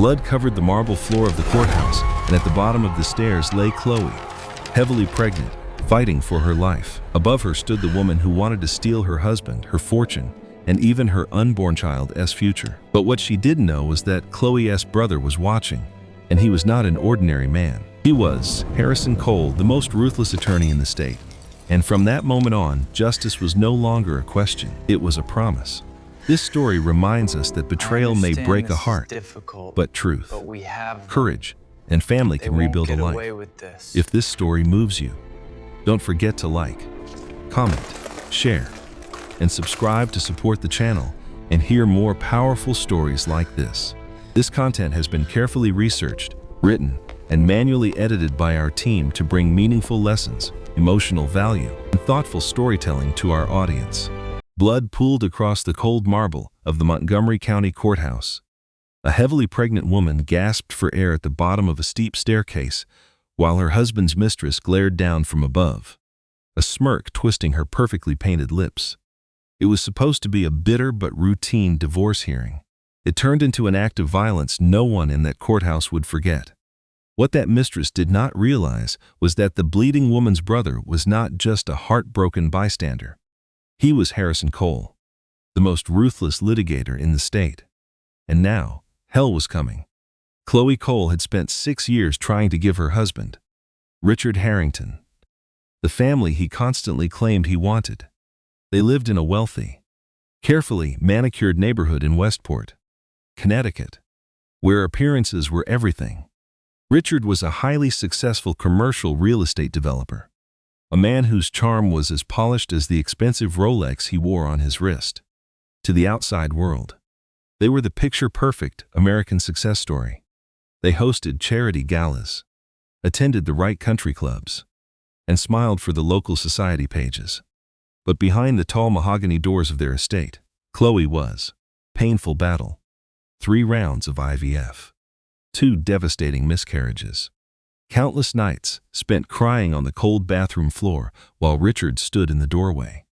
Blood covered the marble floor of the courthouse, and at the bottom of the stairs lay Chloe, heavily pregnant, fighting for her life. Above her stood the woman who wanted to steal her husband, her fortune, and even her unborn child's future. But what she didn't know was that Chloe's brother was watching, and he was not an ordinary man. He was Harrison Cole, the most ruthless attorney in the state. And from that moment on, justice was no longer a question, it was a promise. This story reminds us that betrayal may break a heart, but truth, courage, and family can rebuild a life. If this story moves you, don't forget to like, comment, share, and subscribe to support the channel and hear more powerful stories like this. This content has been carefully researched, written, and manually edited by our team to bring meaningful lessons, emotional value, and thoughtful storytelling to our audience. Blood pooled across the cold marble of the Montgomery County Courthouse. A heavily pregnant woman gasped for air at the bottom of a steep staircase while her husband's mistress glared down from above, a smirk twisting her perfectly painted lips. It was supposed to be a bitter but routine divorce hearing. It turned into an act of violence no one in that courthouse would forget. What that mistress did not realize was that the bleeding woman's brother was not just a heartbroken bystander. He was Harrison Cole, the most ruthless litigator in the state. And now, hell was coming. Chloe Cole had spent 6 years trying to give her husband, Richard Harrington, the family he constantly claimed he wanted. They lived in a wealthy, carefully manicured neighborhood in Westport, Connecticut, where appearances were everything. Richard was a highly successful commercial real estate developer, a man whose charm was as polished as the expensive Rolex he wore on his wrist. To the outside world, they were the picture-perfect American success story. They hosted charity galas, attended the right country clubs, and smiled for the local society pages. But behind the tall mahogany doors of their estate, Chloe was painful battle, 3 rounds of IVF, 2 devastating miscarriages, countless nights spent crying on the cold bathroom floor while Richard stood in the doorway,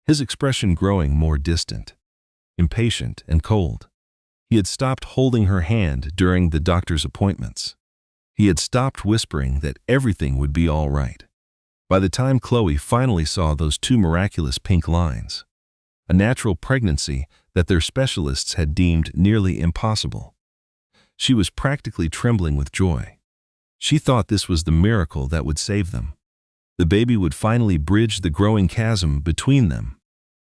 his expression growing more distant, impatient, and cold. He had stopped holding her hand during the doctor's appointments. He had stopped whispering that everything would be all right. By the time Chloe finally saw those 2 miraculous pink lines, a natural pregnancy that their specialists had deemed nearly impossible, she was practically trembling with joy. She thought this was the miracle that would save them. The baby would finally bridge the growing chasm between them.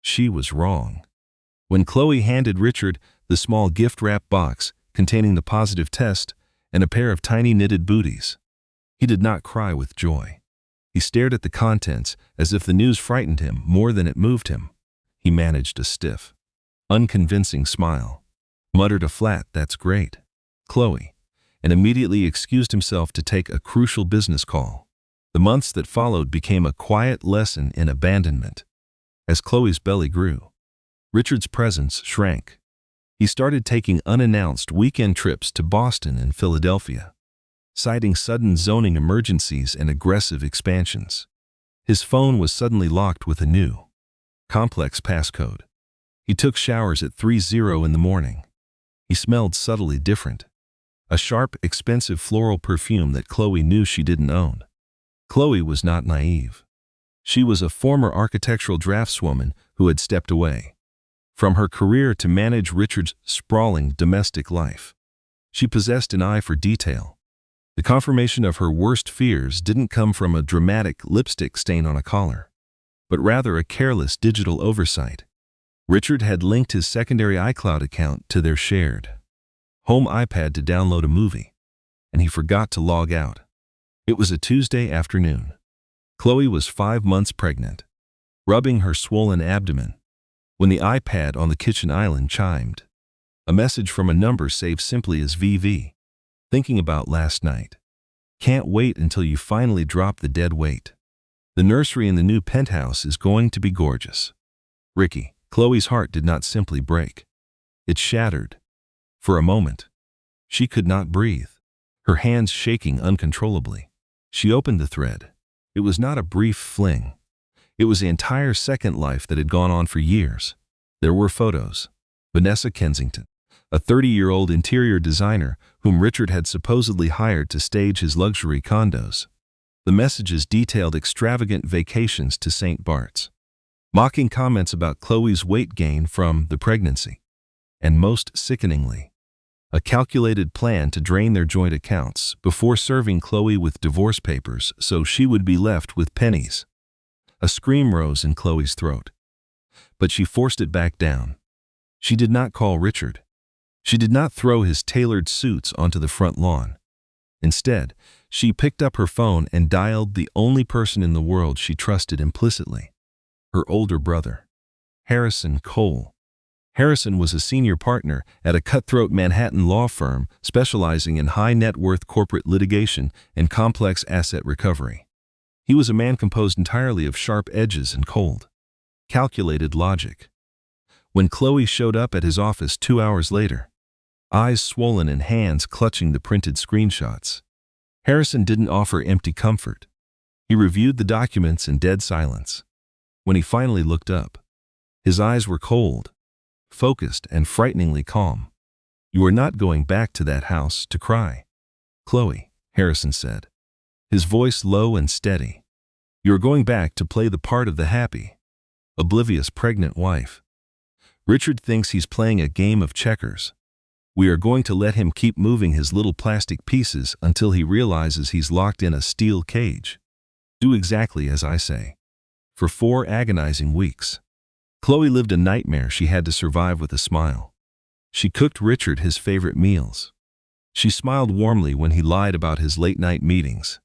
She was wrong. When Chloe handed Richard the small gift-wrap box containing the positive test and a pair of tiny knitted booties, he did not cry with joy. He stared at the contents as if the news frightened him more than it moved him. He managed a stiff, unconvincing smile, muttered a flat "That's great, Chloe," and immediately excused himself to take a crucial business call. The months that followed became a quiet lesson in abandonment. As Chloe's belly grew, Richard's presence shrank. He started taking unannounced weekend trips to Boston and Philadelphia, citing sudden zoning emergencies and aggressive expansions. His phone was suddenly locked with a new, complex passcode. He took showers at 3:00 in the morning. He smelled subtly different, a sharp, expensive floral perfume that Chloe knew she didn't own. Chloe was not naive. She was a former architectural draftswoman who had stepped away from her career to manage Richard's sprawling domestic life. She possessed an eye for detail. The confirmation of her worst fears didn't come from a dramatic lipstick stain on a collar, but rather a careless digital oversight. Richard had linked his secondary iCloud account to their shared home iPad to download a movie, and he forgot to log out. It was a Tuesday afternoon. Chloe was 5 months pregnant, rubbing her swollen abdomen, when the iPad on the kitchen island chimed. A message from a number saved simply as VV. Thinking about last night. Can't wait until you finally drop the dead weight. The nursery in the new penthouse is going to be gorgeous. Ricky. Chloe's heart did not simply break. It shattered. For a moment, she could not breathe, her hands shaking uncontrollably. She opened the thread. It was not a brief fling. It was the entire second life that had gone on for years. There were photos. Vanessa Kensington, a 30-year-old interior designer whom Richard had supposedly hired to stage his luxury condos. The messages detailed extravagant vacations to St. Bart's, mocking comments about Chloe's weight gain from the pregnancy, and most sickeningly, a calculated plan to drain their joint accounts before serving Chloe with divorce papers so she would be left with pennies. A scream rose in Chloe's throat, but she forced it back down. She did not call Richard. She did not throw his tailored suits onto the front lawn. Instead, she picked up her phone and dialed the only person in the world she trusted implicitly, her older brother, Harrison Cole. Harrison was a senior partner at a cutthroat Manhattan law firm specializing in high-net-worth corporate litigation and complex asset recovery. He was a man composed entirely of sharp edges and cold, calculated logic. When Chloe showed up at his office 2 hours later, eyes swollen and hands clutching the printed screenshots, Harrison didn't offer empty comfort. He reviewed the documents in dead silence. When he finally looked up, his eyes were cold, focused, and frighteningly calm. "You are not going back to that house to cry, Chloe," Harrison said, his voice low and steady. "You are going back to play the part of the happy, oblivious pregnant wife. Richard thinks he's playing a game of checkers. We are going to let him keep moving his little plastic pieces until he realizes he's locked in a steel cage. Do exactly as I say." For 4 agonizing weeks, Chloe lived a nightmare she had to survive with a smile. She cooked Richard his favorite meals. She smiled warmly when he lied about his late-night meetings.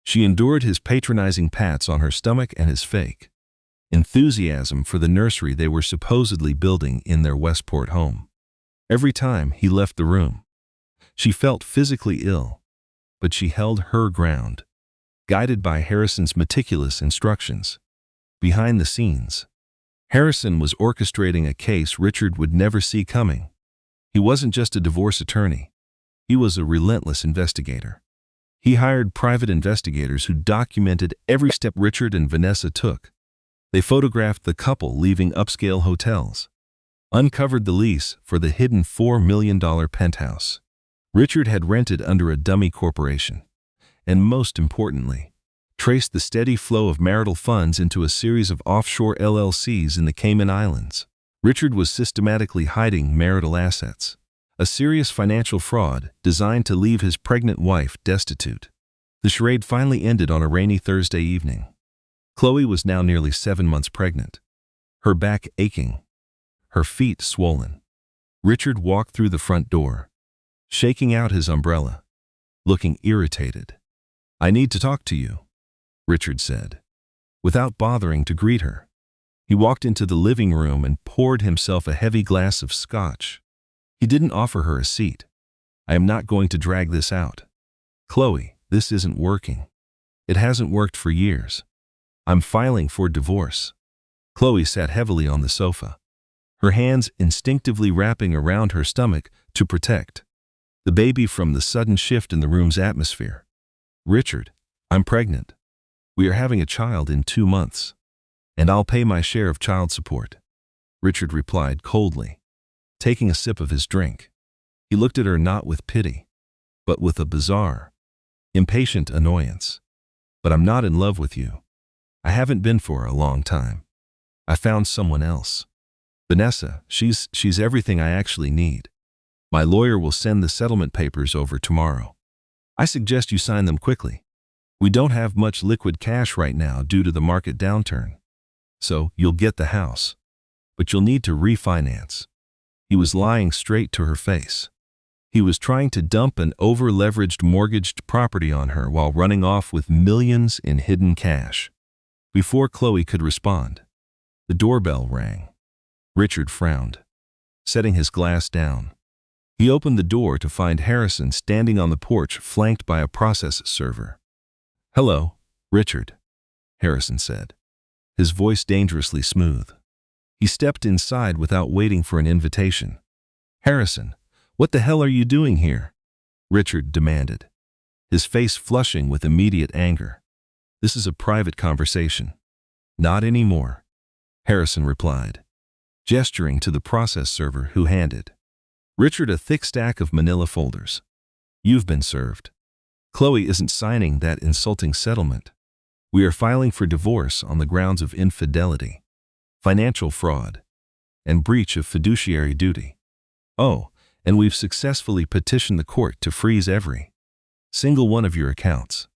She endured his patronizing pats on her stomach and his fake enthusiasm for the nursery they were supposedly building in their Westport home. Every time he left the room, she felt physically ill, but she held her ground, guided by Harrison's meticulous instructions. Behind the scenes, Harrison was orchestrating a case Richard would never see coming. He wasn't just a divorce attorney. He was a relentless investigator. He hired private investigators who documented every step Richard and Vanessa took. They photographed the couple leaving upscale hotels, uncovered the lease for the hidden $4 million penthouse Richard had rented under a dummy corporation, and most importantly, traced the steady flow of marital funds into a series of offshore LLCs in the Cayman Islands. Richard was systematically hiding marital assets, a serious financial fraud designed to leave his pregnant wife destitute. The charade finally ended on a rainy Thursday evening. Chloe was now nearly 7 months pregnant, her back aching, her feet swollen. Richard walked through the front door, shaking out his umbrella, looking irritated. "I need to talk to you," Richard said, without bothering to greet her. He walked into the living room and poured himself a heavy glass of scotch. He didn't offer her a seat. "I am not going to drag this out. Chloe, this isn't working. It hasn't worked for years. I'm filing for divorce." Chloe sat heavily on the sofa, her hands instinctively wrapping around her stomach to protect the baby from the sudden shift in the room's atmosphere. "Richard, I'm pregnant. We are having a child in 2 months, and I'll pay my share of child support," Richard replied coldly, taking a sip of his drink. He looked at her not with pity, but with a bizarre, impatient annoyance. "But I'm not in love with you. I haven't been for a long time. I found someone else. Vanessa, she's everything I actually need. My lawyer will send the settlement papers over tomorrow. I suggest you sign them quickly. We don't have much liquid cash right now due to the market downturn. So you'll get the house, but you'll need to refinance." He was lying straight to her face. He was trying to dump an over-leveraged mortgaged property on her while running off with millions in hidden cash. Before Chloe could respond, the doorbell rang. Richard frowned, setting his glass down. He opened the door to find Harrison standing on the porch flanked by a process server. "Hello, Richard," Harrison said, his voice dangerously smooth. He stepped inside without waiting for an invitation. "Harrison, what the hell are you doing here?" Richard demanded, his face flushing with immediate anger. "This is a private conversation." "Not anymore," Harrison replied, gesturing to the process server who handed Richard, a thick stack of manila folders. You've been served. Chloe isn't signing that insulting settlement. We are filing for divorce on the grounds of infidelity, financial fraud, and breach of fiduciary duty. Oh, and we've successfully petitioned the court to freeze every single one of your accounts,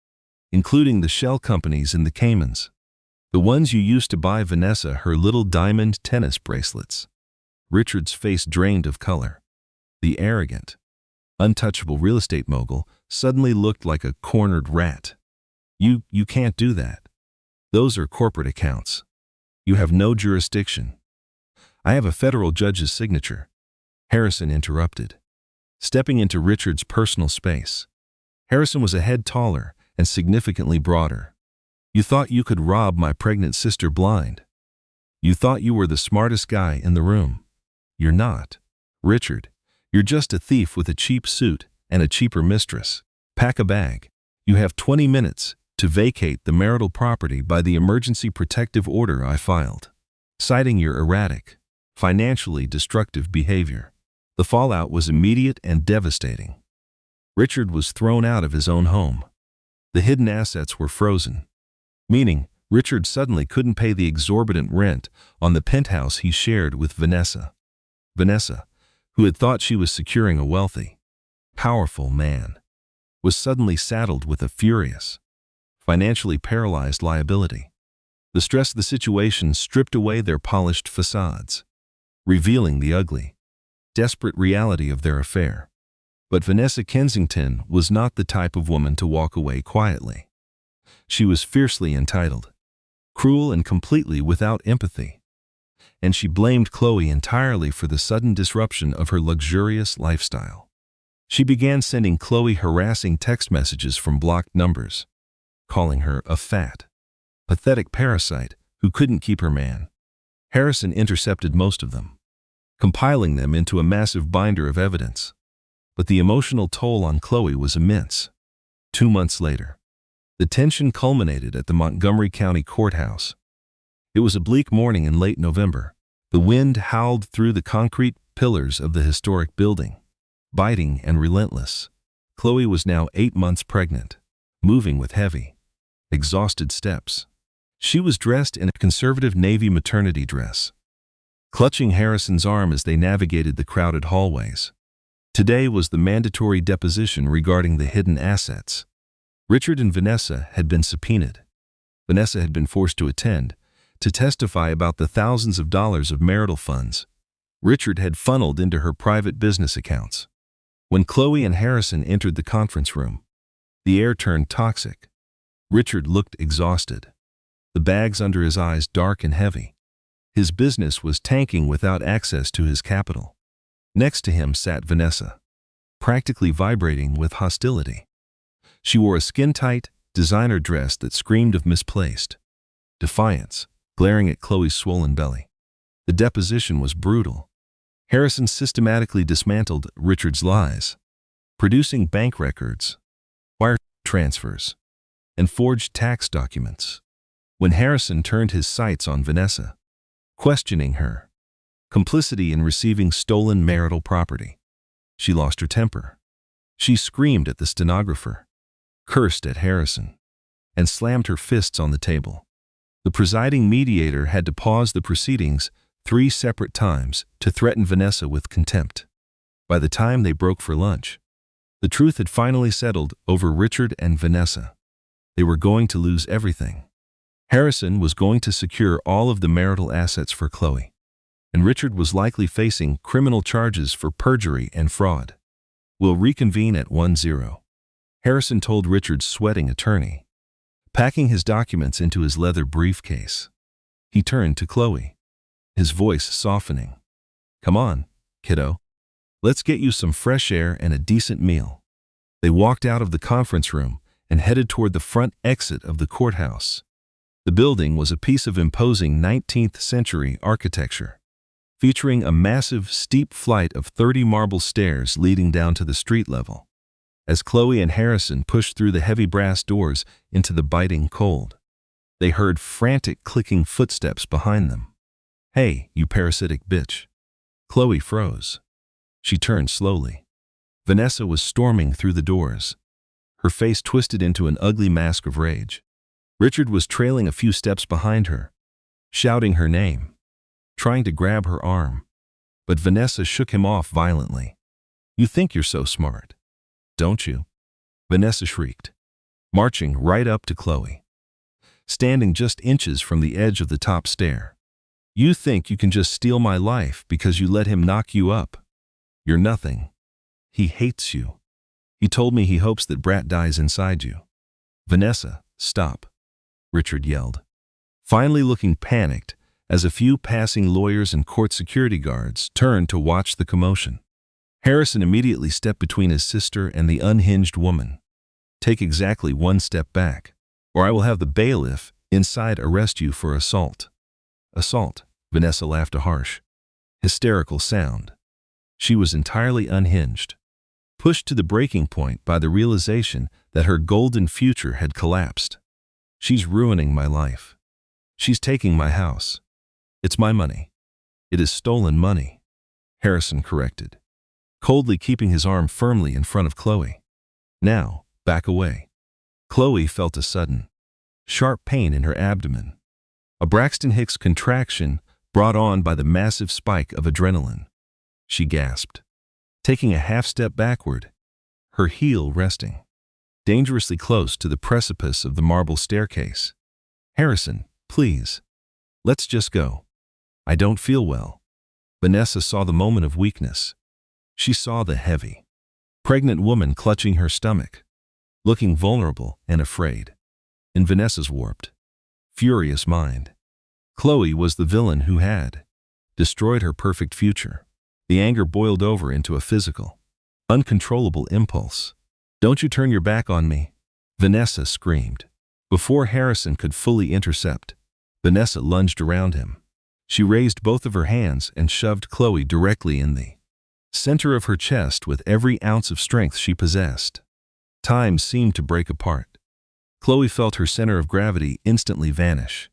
including the shell companies in the Caymans, the ones you used to buy Vanessa her little diamond tennis bracelets. Richard's face drained of color. The arrogant, untouchable real estate mogul suddenly looked like a cornered rat. You can't do that. Those are corporate accounts. You have no jurisdiction. I have a federal judge's signature. Harrison interrupted, stepping into Richard's personal space. Harrison was a head taller and significantly broader. You thought you could rob my pregnant sister blind. You thought you were the smartest guy in the room. You're not. Richard, you're just a thief with a cheap suit and a cheaper mistress. Pack a bag. You have 20 minutes to vacate the marital property by the emergency protective order I filed, citing your erratic, financially destructive behavior. The fallout was immediate and devastating. Richard was thrown out of his own home. The hidden assets were frozen, meaning Richard suddenly couldn't pay the exorbitant rent on the penthouse he shared with Vanessa. Vanessa, who had thought she was securing a wealthy, powerful man, was suddenly saddled with a furious, financially paralyzed liability. The stress of the situation stripped away their polished facades, revealing the ugly, desperate reality of their affair. But Vanessa Kensington was not the type of woman to walk away quietly. She was fiercely entitled, cruel and completely without empathy. And she blamed Chloe entirely for the sudden disruption of her luxurious lifestyle. She began sending Chloe harassing text messages from blocked numbers, calling her a fat, pathetic parasite who couldn't keep her man. Harrison intercepted most of them, compiling them into a massive binder of evidence. But the emotional toll on Chloe was immense. 2 months later, the tension culminated at the Montgomery County Courthouse. It was a bleak morning in late November. The wind howled through the concrete pillars of the historic building, biting and relentless. Chloe was now 8 months pregnant, moving with heavy, exhausted steps. She was dressed in a conservative navy maternity dress, clutching Harrison's arm as they navigated the crowded hallways. Today was the mandatory deposition regarding the hidden assets. Richard and Vanessa had been subpoenaed. Vanessa had been forced to attend, to testify about the thousands of dollars of marital funds Richard had funneled into her private business accounts. When Chloe and Harrison entered the conference room, the air turned toxic. Richard looked exhausted, the bags under his eyes dark and heavy. His business was tanking without access to his capital. Next to him sat Vanessa, practically vibrating with hostility. She wore a skin-tight, designer dress that screamed of misplaced defiance, glaring at Chloe's swollen belly. The deposition was brutal. Harrison systematically dismantled Richard's lies, producing bank records, wire transfers, and forged tax documents. When Harrison turned his sights on Vanessa, questioning her complicity in receiving stolen marital property, she lost her temper. She screamed at the stenographer, cursed at Harrison, and slammed her fists on the table. The presiding mediator had to pause the proceedings 3 separate times to threaten Vanessa with contempt. By the time they broke for lunch, the truth had finally settled over Richard and Vanessa. They were going to lose everything. Harrison was going to secure all of the marital assets for Chloe, and Richard was likely facing criminal charges for perjury and fraud. We'll reconvene at 1-0. Harrison told Richard's sweating attorney, packing his documents into his leather briefcase. He turned to Chloe, his voice softening. Come on, kiddo. Let's get you some fresh air and a decent meal. They walked out of the conference room and headed toward the front exit of the courthouse. The building was a piece of imposing 19th century architecture, featuring a massive, steep flight of 30 marble stairs leading down to the street level. As Chloe and Harrison pushed through the heavy brass doors into the biting cold, they heard frantic clicking footsteps behind them. Hey, you parasitic bitch. Chloe froze. She turned slowly. Vanessa was storming through the doors, her face twisted into an ugly mask of rage. Richard was trailing a few steps behind her, shouting her name, trying to grab her arm. But Vanessa shook him off violently. "You think you're so smart, don't you?" Vanessa shrieked, marching right up to Chloe, standing just inches from the edge of the top stair. "You think you can just steal my life because you let him knock you up? You're nothing. He hates you. He told me he hopes that Brat dies inside you." "Vanessa, stop," Richard yelled, finally looking panicked as a few passing lawyers and court security guards turned to watch the commotion. Harrison immediately stepped between his sister and the unhinged woman. "Take exactly one step back, or I will have the bailiff inside arrest you for assault." "Assault?" Vanessa laughed a harsh, hysterical sound. She was entirely unhinged, pushed to the breaking point by the realization that her golden future had collapsed. "She's ruining my life. She's taking my house. It's my money." "It is stolen money," Harrison corrected, coldly keeping his arm firmly in front of Chloe. "Now, back away." Chloe felt a sudden, sharp pain in her abdomen, a Braxton Hicks contraction brought on by the massive spike of adrenaline. She gasped, taking a half step backward, her heel resting dangerously close to the precipice of the marble staircase. "Harrison, please. Let's just go. I don't feel well." Vanessa saw the moment of weakness. She saw the heavy, pregnant woman clutching her stomach, looking vulnerable and afraid. In Vanessa's warped, furious mind, Chloe was the villain who had destroyed her perfect future. The anger boiled over into a physical, uncontrollable impulse. "Don't you turn your back on me," Vanessa screamed. Before Harrison could fully intercept, Vanessa lunged around him. She raised both of her hands and shoved Chloe directly in the center of her chest with every ounce of strength she possessed. Time seemed to break apart. Chloe felt her center of gravity instantly vanish.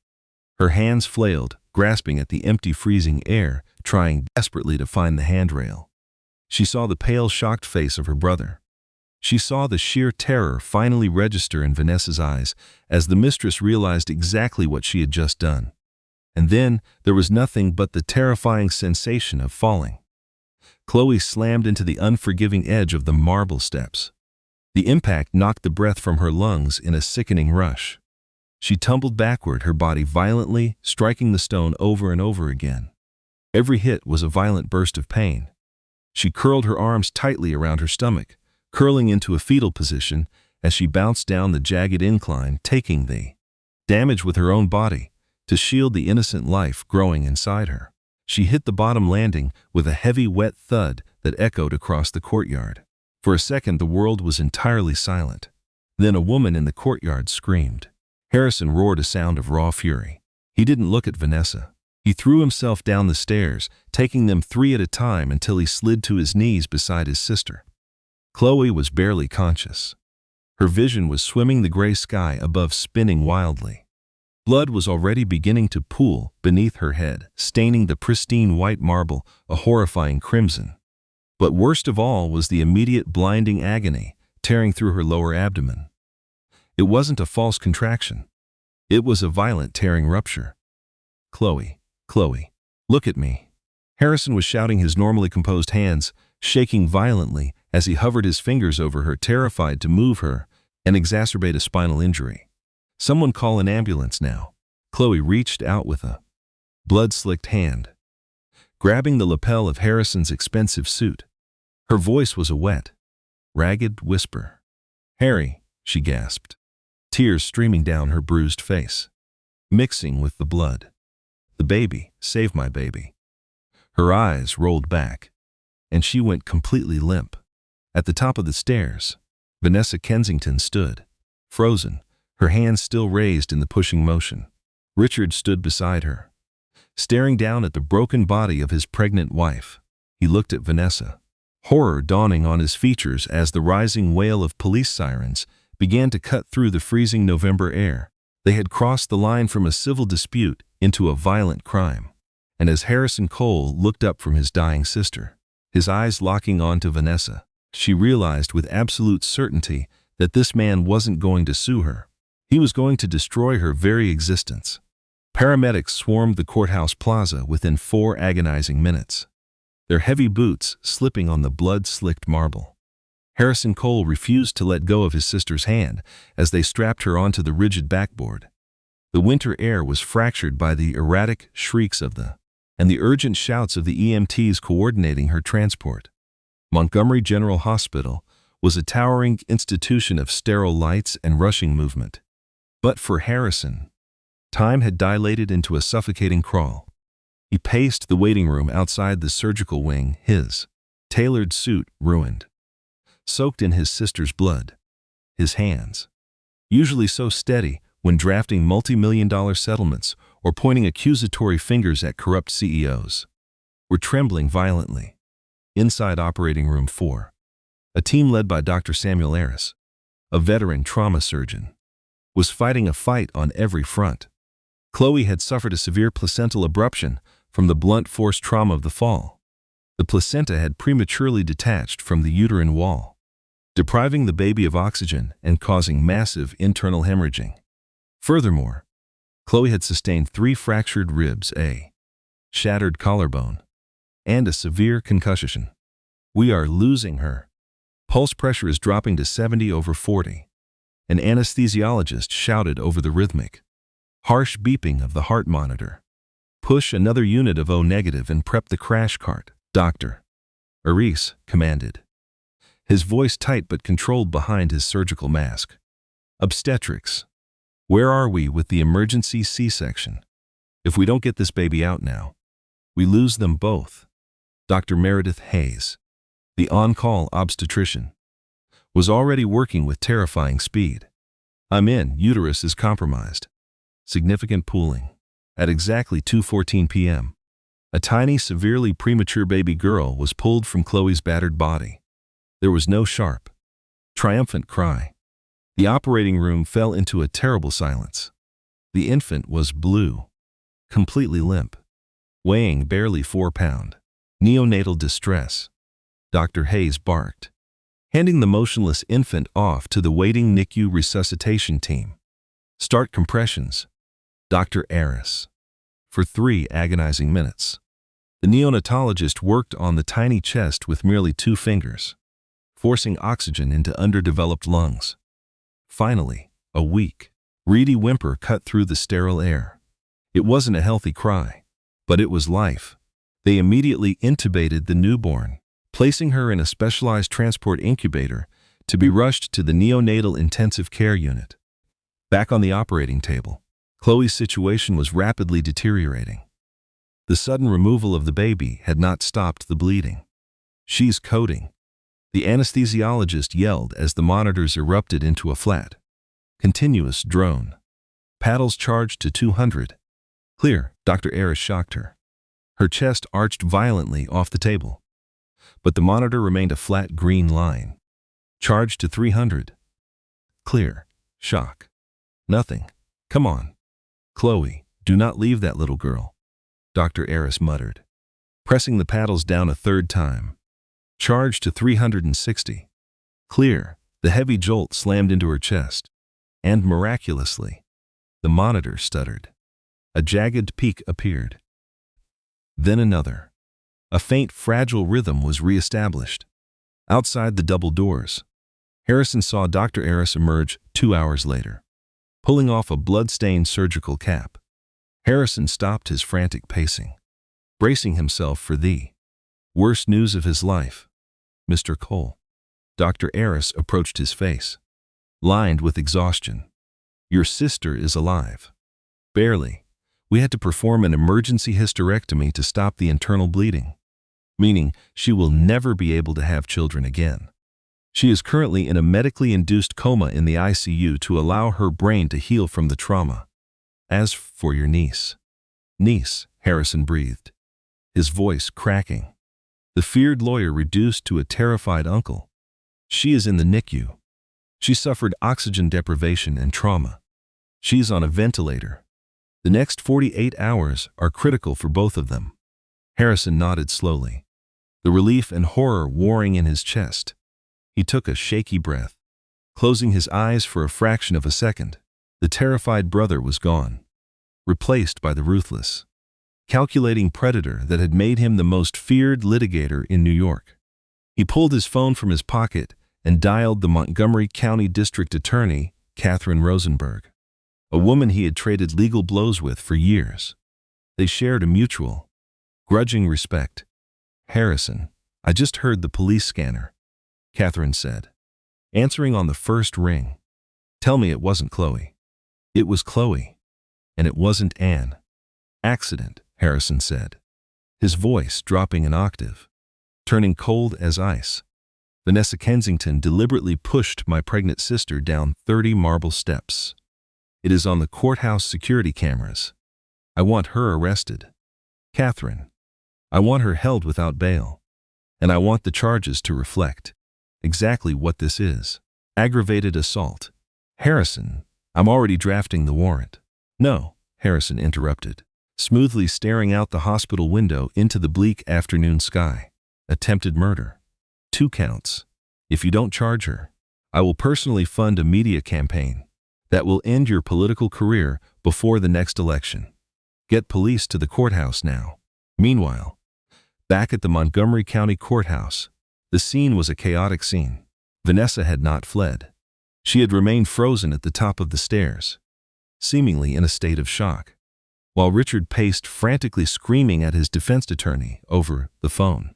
Her hands flailed, grasping at the empty, freezing air, trying desperately to find the handrail. She saw the pale, shocked face of her brother. She saw the sheer terror finally register in Vanessa's eyes as the mistress realized exactly what she had just done. And then there was nothing but the terrifying sensation of falling. Chloe slammed into the unforgiving edge of the marble steps. The impact knocked the breath from her lungs in a sickening rush. She tumbled backward, her body violently striking the stone over and over again. Every hit was a violent burst of pain. She curled her arms tightly around her stomach, curling into a fetal position as she bounced down the jagged incline, taking the damage with her own body to shield the innocent life growing inside her. She hit the bottom landing with a heavy, wet thud that echoed across the courtyard. For a second, the world was entirely silent. Then a woman in the courtyard screamed. Harrison roared a sound of raw fury. He didn't look at Vanessa. He threw himself down the stairs, taking them 3 at a time until he slid to his knees beside his sister. Chloe was barely conscious. Her vision was swimming the gray sky above, spinning wildly. Blood was already beginning to pool beneath her head, staining the pristine white marble a horrifying crimson. But worst of all was the immediate blinding agony tearing through her lower abdomen. It wasn't a false contraction. It was a violent tearing rupture. "Chloe, Chloe, look at me." Harrison was shouting, his normally composed hands shaking violently as he hovered his fingers over her, terrified to move her and exacerbate a spinal injury. "Someone call an ambulance now." Chloe reached out with a blood-slicked hand, grabbing the lapel of Harrison's expensive suit. Her voice was a wet, ragged whisper. "Harry," she gasped, tears streaming down her bruised face, mixing with the blood. "The baby, save my baby." Her eyes rolled back, and she went completely limp. At the top of the stairs, Vanessa Kensington stood, frozen, her hands still raised in the pushing motion. Richard stood beside her, staring down at the broken body of his pregnant wife. He looked at Vanessa, horror dawning on his features as the rising wail of police sirens began to cut through the freezing November air. They had crossed the line from a civil dispute into a violent crime. And as Harrison Cole looked up from his dying sister, his eyes locking on to Vanessa. She realized with absolute certainty that this man wasn't going to sue her. He was going to destroy her very existence. Paramedics swarmed the courthouse plaza within 4 agonizing minutes, their heavy boots slipping on the blood-slicked marble. Harrison Cole refused to let go of his sister's hand as they strapped her onto the rigid backboard. The winter air was fractured by the erratic shrieks of and the urgent shouts of the EMTs coordinating her transport. Montgomery General Hospital was a towering institution of sterile lights and rushing movement. But for Harrison, time had dilated into a suffocating crawl. He paced the waiting room outside the surgical wing, his tailored suit ruined, soaked in his sister's blood. His hands, usually so steady when drafting multi-million-dollar settlements or pointing accusatory fingers at corrupt CEOs, were trembling violently. Inside Operating Room 4, a team led by Dr. Samuel Harris, a veteran trauma surgeon, was fighting a fight on every front. Chloe had suffered a severe placental abruption from the blunt force trauma of the fall. The placenta had prematurely detached from the uterine wall, depriving the baby of oxygen and causing massive internal hemorrhaging. Furthermore, Chloe had sustained 3 fractured ribs, a shattered collarbone, and a severe concussion. "We are losing her." Pulse pressure is dropping to 70/40. An anesthesiologist shouted over the rhythmic, harsh beeping of the heart monitor. "Push another unit of O negative and prep the crash cart, Dr. Harris commanded, his voice tight but controlled behind his surgical mask. "Obstetrics. Where are we with the emergency C-section? If we don't get this baby out now, we lose them both." Dr. Meredith Hayes, the on-call obstetrician, was already working with terrifying speed. "I'm in. Uterus is compromised. Significant pooling." At exactly 2:14 p.m., a tiny, severely premature baby girl was pulled from Chloe's battered body. There was no sharp, triumphant cry. The operating room fell into a terrible silence. The infant was blue, completely limp, weighing barely 4 pounds. "Neonatal distress," Dr. Hayes barked, handing the motionless infant off to the waiting NICU resuscitation team. "Start compressions, Dr. Harris." For 3 agonizing minutes, the neonatologist worked on the tiny chest with merely 2 fingers, forcing oxygen into underdeveloped lungs. Finally, a weak, reedy whimper cut through the sterile air. It wasn't a healthy cry, but it was life. They immediately intubated the newborn, placing her in a specialized transport incubator to be rushed to the neonatal intensive care unit. Back on the operating table, Chloe's situation was rapidly deteriorating. The sudden removal of the baby had not stopped the bleeding. "She's coding," the anesthesiologist yelled as the monitors erupted into a flat, continuous drone. "Paddles charged to 200. Clear," Dr. Harris shocked her. Her chest arched violently off the table, but the monitor remained a flat green line. "Charged to 300. Clear." Shock. "Nothing. Come on. Chloe, do not leave that little girl," Dr. Harris muttered, pressing the paddles down a 3rd time. "Charged to 360. Clear." The heavy jolt slammed into her chest, and miraculously, the monitor stuttered. A jagged peak appeared. Then another. A faint, fragile rhythm was reestablished. Outside the double doors, Harrison saw Dr. Harris emerge 2 hours later, pulling off a blood-stained surgical cap. Harrison stopped his frantic pacing, bracing himself for the worst news of his life. "Mr. Cole." Dr. Harris approached his face, lined with exhaustion. "Your sister is alive." "Barely. We had to perform an emergency hysterectomy to stop the internal bleeding, meaning she will never be able to have children again. She is currently in a medically induced coma in the ICU to allow her brain to heal from the trauma. As for your niece." "Niece," Harrison breathed, his voice cracking. The feared lawyer reduced to a terrified uncle. "She is in the NICU. She suffered oxygen deprivation and trauma. She's on a ventilator. The next 48 hours are critical for both of them." Harrison nodded slowly. the relief and horror warring in his chest. He took a shaky breath, closing his eyes for a fraction of a second. The terrified brother was gone, replaced by the ruthless, calculating predator that had made him the most feared litigator in New York. He pulled his phone from his pocket and dialed the Montgomery County District Attorney, Catherine Rosenberg, a woman he had traded legal blows with for years. They shared a mutual, grudging respect. "Harrison, I just heard the police scanner," Catherine said, answering on the first ring. "Tell me it wasn't Chloe." "It was Chloe. And it wasn't Anne." "Accident," Harrison said, his voice dropping an octave, turning cold as ice. "Vanessa Kensington deliberately pushed my pregnant sister down 30 marble steps. It is on the courthouse security cameras. I want her arrested. Catherine, I want her held without bail. And I want the charges to reflect exactly what this is. Aggravated assault." "Harrison, I'm already drafting the warrant." "No," Harrison interrupted, smoothly staring out the hospital window into the bleak afternoon sky. "Attempted murder. 2 counts. If you don't charge her, I will personally fund a media campaign that will end your political career before the next election. Get police to the courthouse now." Meanwhile, back at the Montgomery County Courthouse, the scene was a chaotic scene. Vanessa had not fled. She had remained frozen at the top of the stairs, seemingly in a state of shock, while Richard paced frantically, screaming at his defense attorney over the phone.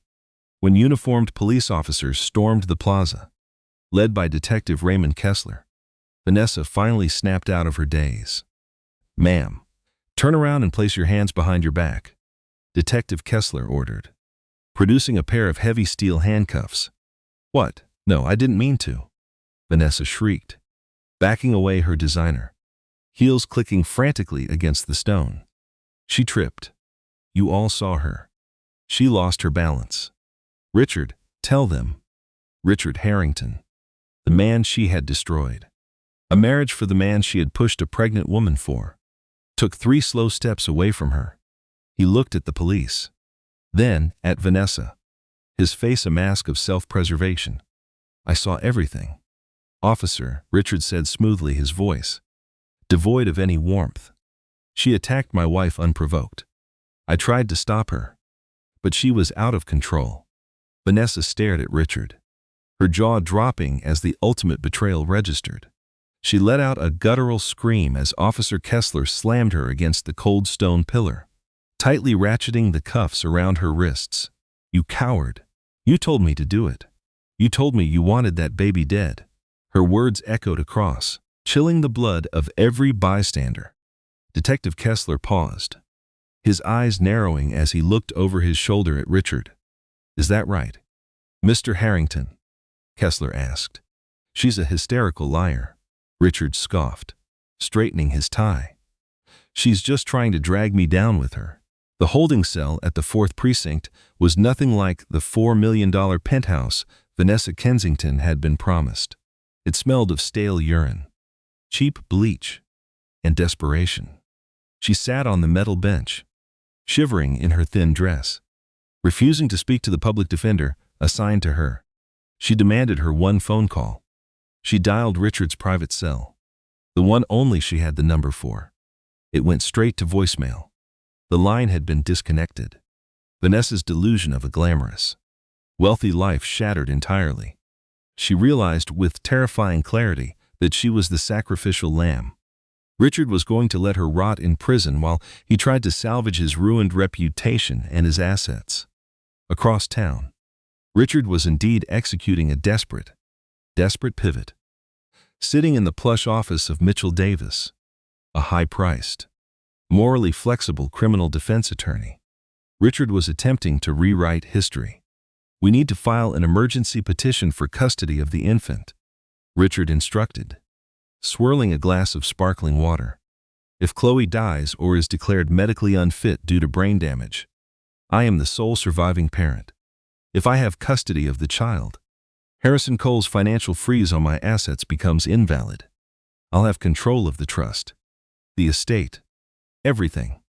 When uniformed police officers stormed the plaza, led by Detective Raymond Kessler, Vanessa finally snapped out of her daze. "Ma'am, turn around and place your hands behind your back," Detective Kessler ordered, producing a pair of heavy steel handcuffs. "What? No, I didn't mean to," Vanessa shrieked, backing away, her designer heels clicking frantically against the stone. She tripped. You all saw her. She lost her balance. "Richard, tell them." Richard Harrington, the man she had destroyed, a marriage for the man she had pushed a pregnant woman for, took 3 slow steps away from her. He looked at the police, then at Vanessa, his face a mask of self-preservation. "I saw everything, officer," Richard said smoothly, his voice devoid of any warmth. "She attacked my wife unprovoked. I tried to stop her, but she was out of control." Vanessa stared at Richard, her jaw dropping as the ultimate betrayal registered. She let out a guttural scream as Officer Kessler slammed her against the cold stone pillar, tightly ratcheting the cuffs around her wrists. "You coward! You told me to do it. You told me you wanted that baby dead." Her words echoed across, chilling the blood of every bystander. Detective Kessler paused, his eyes narrowing as he looked over his shoulder at Richard. "Is that right, Mr. Harrington?" Kessler asked. "She's a hysterical liar," Richard scoffed, straightening his tie. "She's just trying to drag me down with her." The holding cell at the 4th Precinct was nothing like the $4 million penthouse Vanessa Kensington had been promised. It smelled of stale urine, cheap bleach, and desperation. She sat on the metal bench, shivering in her thin dress, refusing to speak to the public defender assigned to her. She demanded her one phone call. She dialed Richard's private cell, the one only she had the number for. It went straight to voicemail. The line had been disconnected. Vanessa's delusion of a glamorous, wealthy life shattered entirely. She realized with terrifying clarity that she was the sacrificial lamb. Richard was going to let her rot in prison while he tried to salvage his ruined reputation and his assets. Across town, Richard was indeed executing a desperate pivot. Sitting in the plush office of Mitchell Davis, a high-priced, morally flexible criminal defense attorney, Richard was attempting to rewrite history. "We need to file an emergency petition for custody of the infant," Richard instructed, swirling a glass of sparkling water. "If Chloe dies or is declared medically unfit due to brain damage, I am the sole surviving parent. If I have custody of the child, Harrison Cole's financial freeze on my assets becomes invalid. I'll have control of the trust, the estate, everything."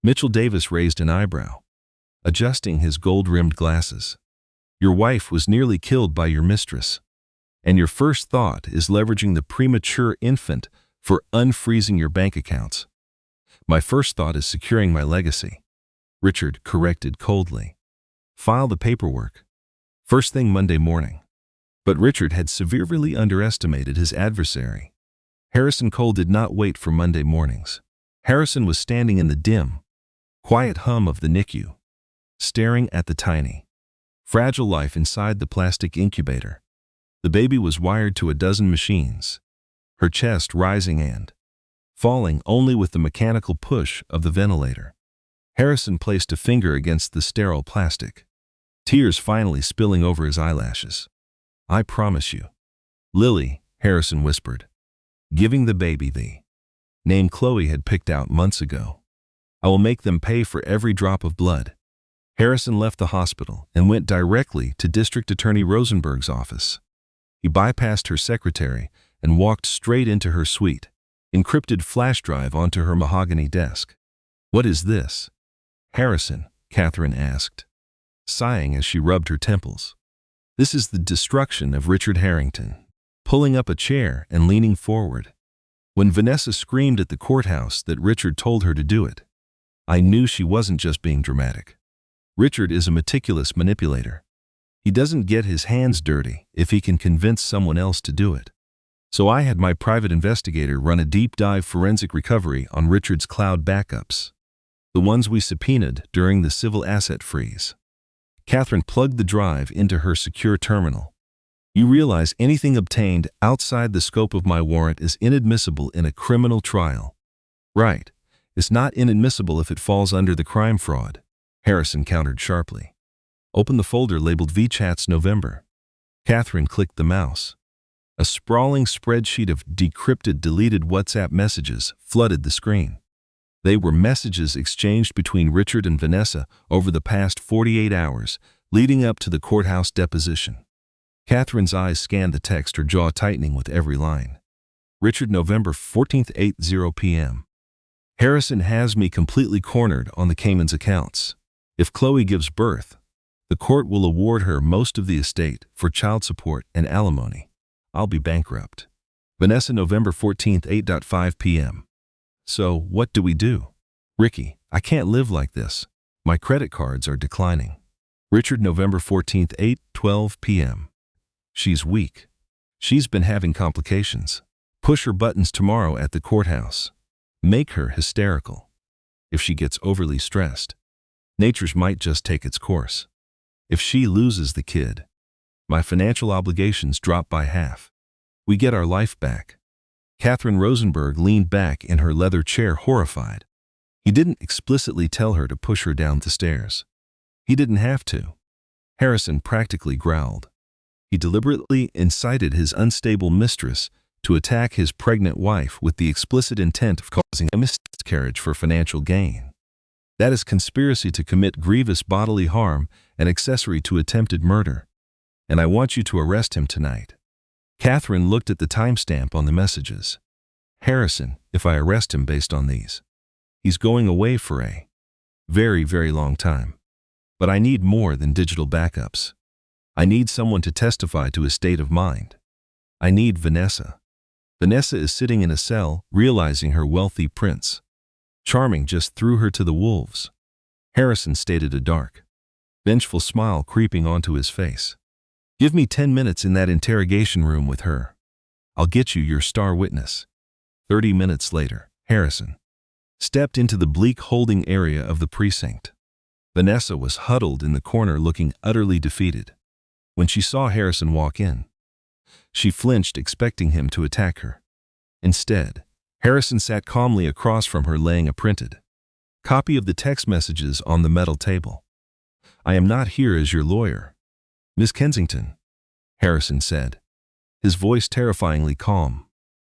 Mitchell Davis raised an eyebrow, adjusting his gold-rimmed glasses. Your wife was nearly killed by your mistress, and your first thought is leveraging the premature infant for unfreezing your bank accounts. My first thought is securing my legacy, Richard corrected coldly. File the paperwork. First thing Monday morning. But Richard had severely underestimated his adversary. Harrison Cole did not wait for Monday mornings. Harrison was standing in the dim, quiet hum of the NICU, staring at the tiny, fragile life inside the plastic incubator. The baby was wired to a dozen machines, her chest rising and falling only with the mechanical push of the ventilator. Harrison placed a finger against the sterile plastic, tears finally spilling over his eyelashes. I promise you. Lily, Harrison whispered, giving the baby the name Chloe had picked out months ago. I will make them pay for every drop of blood. Harrison left the hospital and went directly to District Attorney Rosenberg's office. He bypassed her secretary and walked straight into her suite, encrypted flash drive onto her mahogany desk. What is this? Harrison, Catherine asked, sighing as she rubbed her temples. This is the destruction of Richard Harrington. Pulling up a chair and leaning forward. When Vanessa screamed at the courthouse that Richard told her to do it, I knew she wasn't just being dramatic. Richard is a meticulous manipulator. He doesn't get his hands dirty if he can convince someone else to do it. So I had my private investigator run a deep dive forensic recovery on Richard's cloud backups, the ones we subpoenaed during the civil asset freeze. Catherine plugged the drive into her secure terminal. You realize anything obtained outside the scope of my warrant is inadmissible in a criminal trial. Right. It's not inadmissible if it falls under the crime fraud, Harrison countered sharply. Open the folder labeled VChats November. Catherine clicked the mouse. A sprawling spreadsheet of decrypted, deleted WhatsApp messages flooded the screen. They were messages exchanged between Richard and Vanessa over the past 48 hours, leading up to the courthouse deposition. Catherine's eyes scanned the text, her jaw tightening with every line. Richard, November 14th, 8:00 p.m. Harrison has me completely cornered on the Cayman's accounts. If Chloe gives birth, the court will award her most of the estate for child support and alimony. I'll be bankrupt. Vanessa, November 14th, 8:05 p.m. So, what do we do? Ricky, I can't live like this. My credit cards are declining. Richard, November 14th, 8:12 p.m. She's weak. She's been having complications. Push her buttons tomorrow at the courthouse. Make her hysterical. If she gets overly stressed, nature might just take its course. If she loses the kid, my financial obligations drop by half. We get our life back. Catherine Rosenberg leaned back in her leather chair, horrified. He didn't explicitly tell her to push her down the stairs. He didn't have to. Harrison practically growled. He deliberately incited his unstable mistress to attack his pregnant wife with the explicit intent of causing a miscarriage for financial gain. That is conspiracy to commit grievous bodily harm and accessory to attempted murder. And I want you to arrest him tonight. Catherine looked at the timestamp on the messages. Harrison, if I arrest him based on these, he's going away for a very, very long time. But I need more than digital backups. I need someone to testify to his state of mind. I need Vanessa. Vanessa is sitting in a cell, realizing her wealthy prince Charming just threw her to the wolves. Harrison stated, a dark, vengeful smile creeping onto his face. Give me 10 minutes in that interrogation room with her. I'll get you your star witness. 30 minutes later, Harrison stepped into the bleak holding area of the precinct. Vanessa was huddled in the corner looking utterly defeated. When she saw Harrison walk in, she flinched, expecting him to attack her. Instead, Harrison sat calmly across from her, laying a printed copy of the text messages on the metal table. I am not here as your lawyer, Miss Kensington, Harrison said, his voice terrifyingly calm.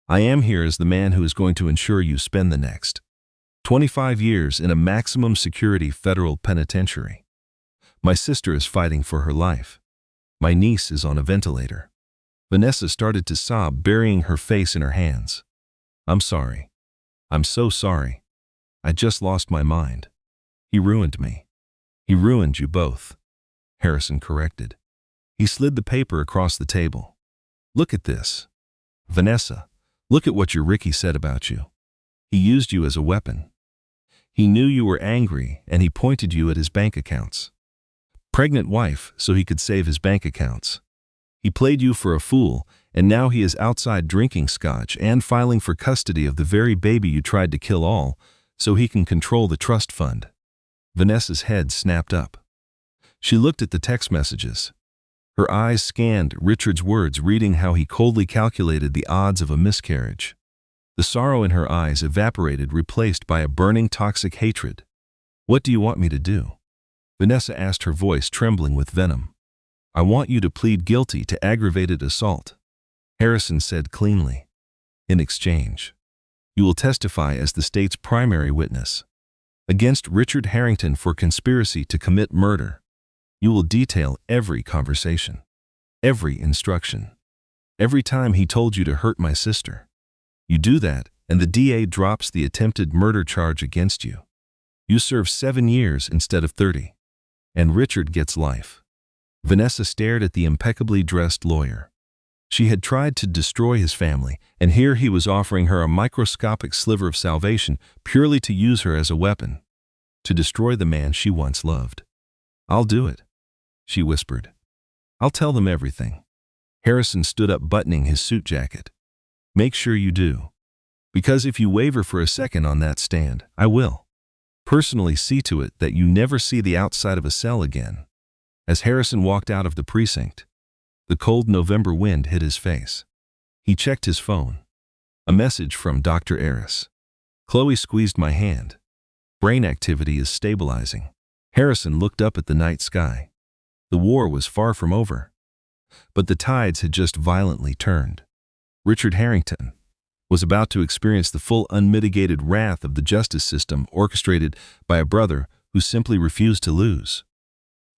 I am here as the man who is going to ensure you spend the next 25 years in a maximum security federal penitentiary. My sister is fighting for her life. My niece is on a ventilator. Vanessa started to sob, burying her face in her hands. I'm sorry. I'm so sorry. I just lost my mind. He ruined me. He ruined you both, Harrison corrected. He slid the paper across the table. Look at this. Vanessa, look at what your Ricky said about you. He used you as a weapon. He knew you were angry and he pointed you at his bank accounts. Pregnant wife, so he could save his bank accounts. He played you for a fool, and now he is outside drinking scotch and filing for custody of the very baby you tried to kill all, so he can control the trust fund. Vanessa's head snapped up. She looked at the text messages. Her eyes scanned Richard's words, reading how he coldly calculated the odds of a miscarriage. The sorrow in her eyes evaporated, replaced by a burning toxic hatred. What do you want me to do? Vanessa asked, her voice trembling with venom. I want you to plead guilty to aggravated assault, Harrison said cleanly. In exchange, you will testify as the state's primary witness against Richard Harrington for conspiracy to commit murder. You will detail every conversation, every instruction, every time he told you to hurt my sister. You do that, and the DA drops the attempted murder charge against you. You serve 7 years instead of 30. And Richard gets life. Vanessa stared at the impeccably dressed lawyer. She had tried to destroy his family, and here he was offering her a microscopic sliver of salvation purely to use her as a weapon, to destroy the man she once loved. I'll do it, she whispered. I'll tell them everything. Harrison stood up, buttoning his suit jacket. Make sure you do. Because if you waver for a second on that stand, I will personally see to it that you never see the outside of a cell again. As Harrison walked out of the precinct, the cold November wind hit his face. He checked his phone. A message from Dr. Eris. Chloe squeezed my hand. Brain activity is stabilizing. Harrison looked up at the night sky. The war was far from over. But the tides had just violently turned. Richard Harrington was about to experience the full unmitigated wrath of the justice system orchestrated by a brother who simply refused to lose.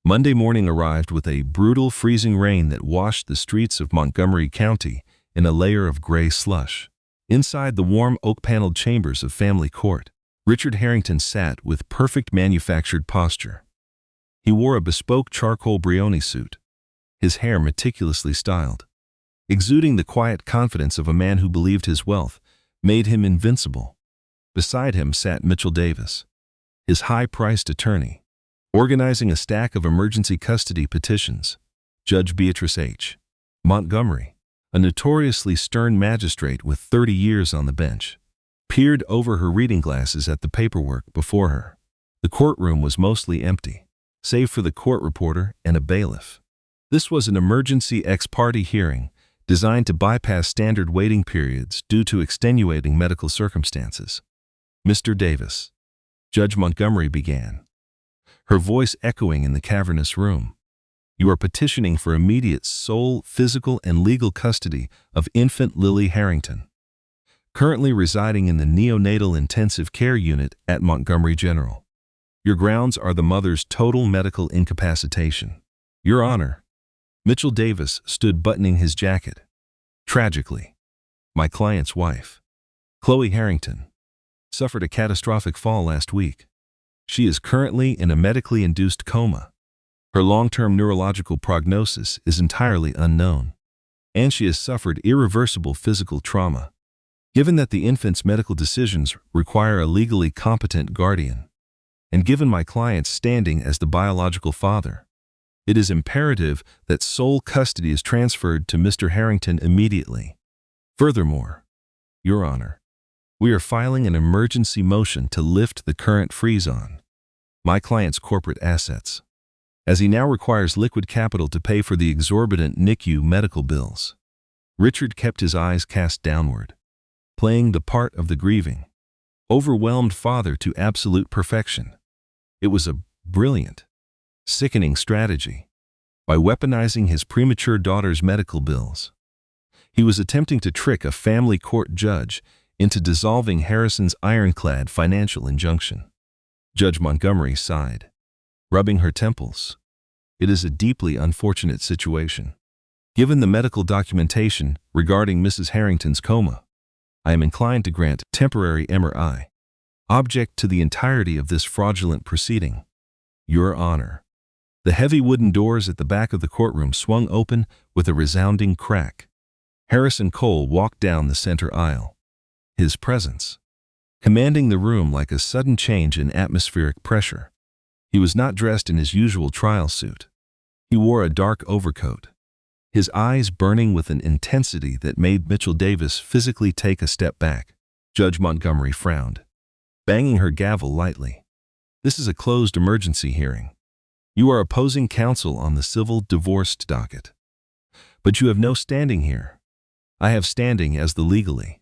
Monday morning arrived with a brutal freezing rain that washed the streets of Montgomery County in a layer of gray slush. Inside the warm oak-paneled chambers of family court, Richard Harrington sat with perfect manufactured posture. He wore a bespoke charcoal brioni suit, his hair meticulously styled. Exuding the quiet confidence of a man who believed his wealth made him invincible. Beside him sat Mitchell Davis, his high-priced attorney, organizing a stack of emergency custody petitions. Judge Beatrice H. Montgomery, a notoriously stern magistrate with 30 years on the bench, peered over her reading glasses at the paperwork before her. The courtroom was mostly empty, save for the court reporter and a bailiff. This was an emergency ex parte hearing designed to bypass standard waiting periods due to extenuating medical circumstances. Mr. Davis, Judge Montgomery began, her voice echoing in the cavernous room. You are petitioning for immediate sole, physical, and legal custody of infant Lily Harrington, currently residing in the neonatal intensive care unit at Montgomery General. Your grounds are the mother's total medical incapacitation. Your Honor. Mitchell Davis stood buttoning his jacket. Tragically, my client's wife, Chloe Harrington, suffered a catastrophic fall last week. She is currently in a medically induced coma. Her long-term neurological prognosis is entirely unknown, and she has suffered irreversible physical trauma. Given that the infant's medical decisions require a legally competent guardian, and given my client's standing as the biological father, it is imperative that sole custody is transferred to Mr. Harrington immediately. Furthermore, Your Honor, we are filing an emergency motion to lift the current freeze on my client's corporate assets, as he now requires liquid capital to pay for the exorbitant NICU medical bills. Richard kept his eyes cast downward, playing the part of the grieving, overwhelmed father to absolute perfection. It was a brilliant, sickening strategy. By weaponizing his premature daughter's medical bills, he was attempting to trick a family court judge into dissolving Harrison's ironclad financial injunction. Judge Montgomery sighed, rubbing her temples. It is a deeply unfortunate situation. Given the medical documentation regarding Mrs. Harrington's coma, I am inclined to grant temporary MRI, object to the entirety of this fraudulent proceeding. Your Honor. The heavy wooden doors at the back of the courtroom swung open with a resounding crack. Harrison Cole walked down the center aisle. His presence, commanding the room like a sudden change in atmospheric pressure. He was not dressed in his usual trial suit. He wore a dark overcoat, his eyes burning with an intensity that made Mitchell Davis physically take a step back. Judge Montgomery frowned, banging her gavel lightly. This is a closed emergency hearing. You are opposing counsel on the civil divorce docket. But you have no standing here. I have standing as the legally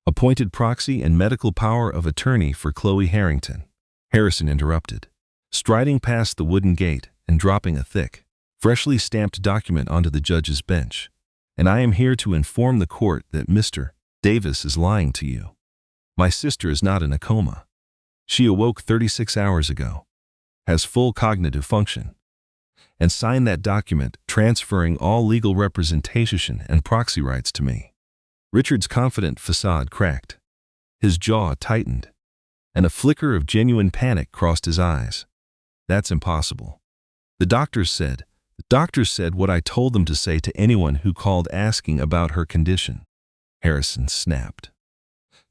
appointed proxy and medical power of attorney for Chloe Harrington. Harrison interrupted, striding past the wooden gate and dropping a thick, freshly stamped document onto the judge's bench. And I am here to inform the court that Mr. Davis is lying to you. My sister is not in a coma. She awoke 36 hours ago, has full cognitive function, and signed that document transferring all legal representation and proxy rights to me. Richard's confident facade cracked. His jaw tightened, and a flicker of genuine panic crossed his eyes. That's impossible. The doctors said what I told them to say to anyone who called asking about her condition. Harrison snapped,